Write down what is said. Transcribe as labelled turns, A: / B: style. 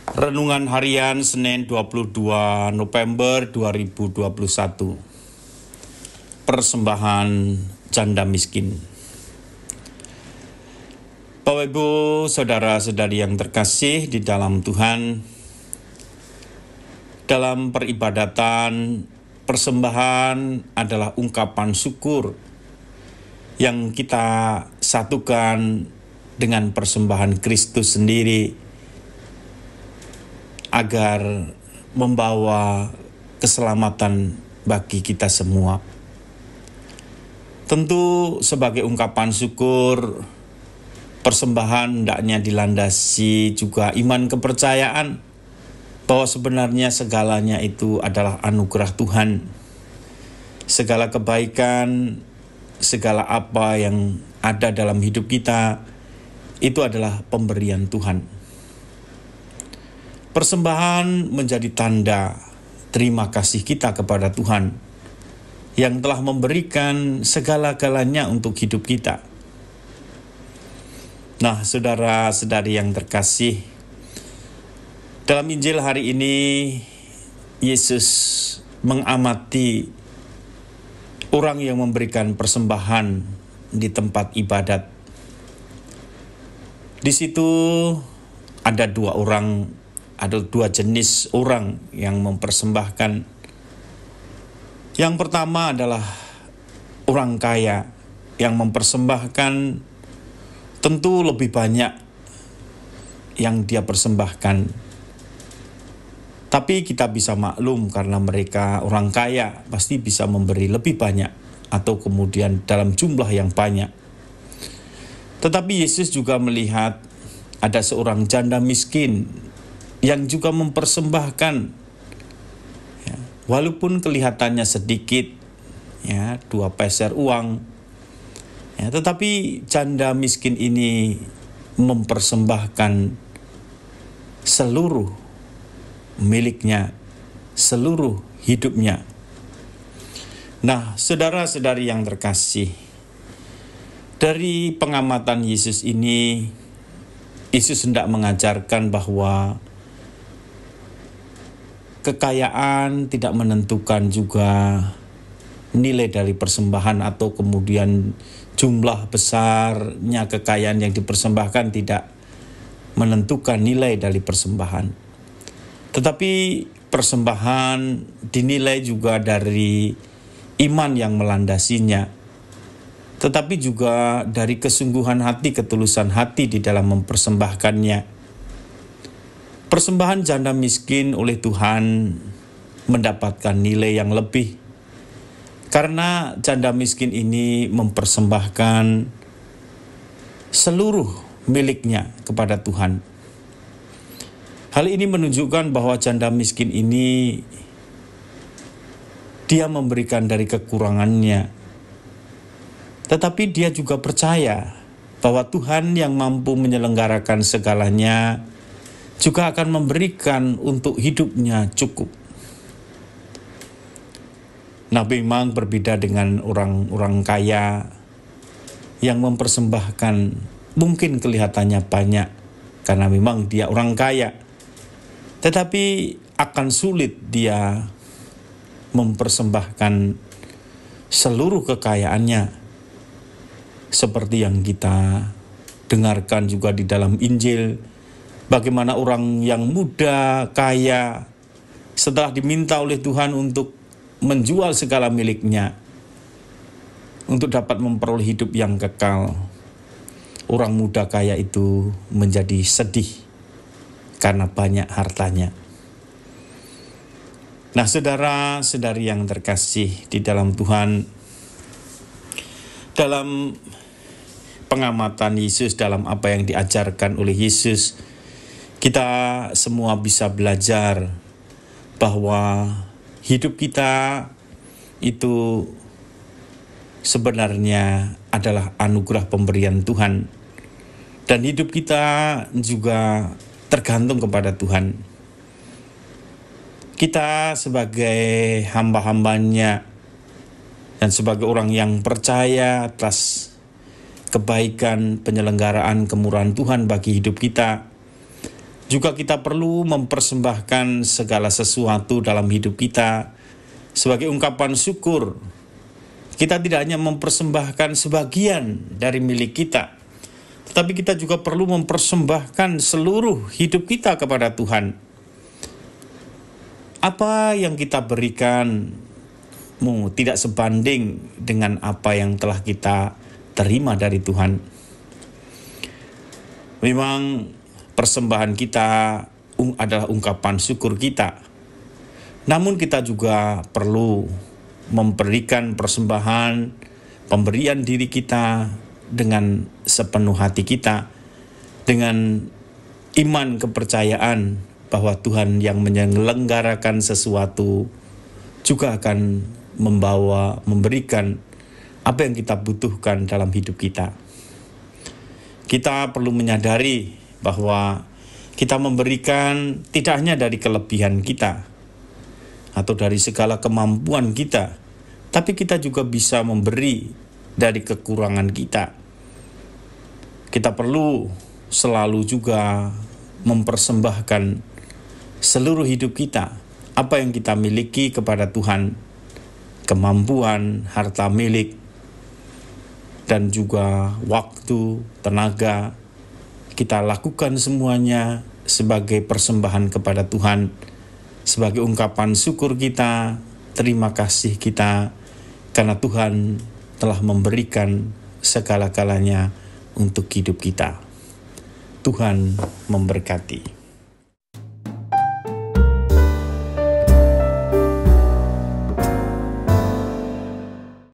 A: Renungan Harian Senin 22 November 2021. Persembahan janda miskin. Bapak Ibu, saudara-saudari yang terkasih di dalam Tuhan, dalam peribadatan, persembahan adalah ungkapan syukur yang kita satukan dengan persembahan Kristus sendiri agar membawa keselamatan bagi kita semua. Tentu sebagai ungkapan syukur, persembahan hendaknya dilandasi juga iman kepercayaan bahwa sebenarnya segalanya itu adalah anugerah Tuhan. Segala kebaikan, segala apa yang ada dalam hidup kita itu adalah pemberian Tuhan. Persembahan menjadi tanda terima kasih kita kepada Tuhan yang telah memberikan segala-galanya untuk hidup kita. Nah, saudara-saudari yang terkasih, dalam Injil hari ini Yesus mengamati orang yang memberikan persembahan di tempat ibadat. Di situ ada dua jenis orang yang mempersembahkan. Yang pertama adalah orang kaya yang mempersembahkan tentu lebih banyak yang dia persembahkan. Tapi kita bisa maklum karena mereka orang kaya pasti bisa memberi lebih banyak atau kemudian dalam jumlah yang banyak. Tetapi Yesus juga melihat ada seorang janda miskin yang juga mempersembahkan, ya, walaupun kelihatannya sedikit, ya, 2 peser uang, ya, tetapi janda miskin ini mempersembahkan seluruh miliknya, seluruh hidupnya. Nah, saudara-saudari yang terkasih, dari pengamatan Yesus ini, Yesus hendak mengajarkan bahwa kekayaan tidak menentukan juga nilai dari persembahan atau kemudian jumlah besarnya kekayaan yang dipersembahkan tidak menentukan nilai dari persembahan. Tetapi persembahan dinilai juga dari iman yang melandasinya, tetapi juga dari kesungguhan hati, ketulusan hati di dalam mempersembahkannya. Persembahan janda miskin oleh Tuhan mendapatkan nilai yang lebih karena janda miskin ini mempersembahkan seluruh miliknya kepada Tuhan. Hal ini menunjukkan bahwa janda miskin ini dia memberikan dari kekurangannya, tetapi dia juga percaya bahwa Tuhan yang mampu menyelenggarakan segalanya juga akan memberikan untuk hidupnya cukup. Nah, memang berbeda dengan orang-orang kaya yang mempersembahkan mungkin kelihatannya banyak karena memang dia orang kaya, tetapi akan sulit dia mempersembahkan seluruh kekayaannya seperti yang kita dengarkan juga di dalam Injil. Bagaimana orang yang muda, kaya, setelah diminta oleh Tuhan untuk menjual segala miliknya untuk dapat memperoleh hidup yang kekal, orang muda kaya itu menjadi sedih karena banyak hartanya. Nah, saudara-saudari yang terkasih di dalam Tuhan, dalam pengamatan Yesus, dalam apa yang diajarkan oleh Yesus, kita semua bisa belajar bahwa hidup kita itu sebenarnya adalah anugerah pemberian Tuhan. Dan hidup kita juga tergantung kepada Tuhan. Kita sebagai hamba-hambanya dan sebagai orang yang percaya atas kebaikan penyelenggaraan kemurahan Tuhan bagi hidup kita, Juga kita perlu mempersembahkan segala sesuatu dalam hidup kita sebagai ungkapan syukur. Kita tidak hanya mempersembahkan sebagian dari milik kita, tetapi kita juga perlu mempersembahkan seluruh hidup kita kepada Tuhan. Apa yang kita berikan tidak sebanding dengan apa yang telah kita terima dari Tuhan. Memang persembahan kita adalah ungkapan syukur kita. Namun kita juga perlu memberikan persembahan, pemberian diri kita dengan sepenuh hati kita, dengan iman kepercayaan bahwa Tuhan yang menyelenggarakan sesuatu juga akan memberikan apa yang kita butuhkan dalam hidup kita. Kita perlu menyadari bahwa kita memberikan tidak hanya dari kelebihan kita atau dari segala kemampuan kita, tapi kita juga bisa memberi dari kekurangan kita. Kita perlu selalu juga mempersembahkan seluruh hidup kita, apa yang kita miliki kepada Tuhan, kemampuan, harta milik, dan juga waktu, tenaga. Kita lakukan semuanya sebagai persembahan kepada Tuhan, sebagai ungkapan syukur kita, terima kasih kita, karena Tuhan telah memberikan segala-galanya untuk hidup kita. Tuhan memberkati.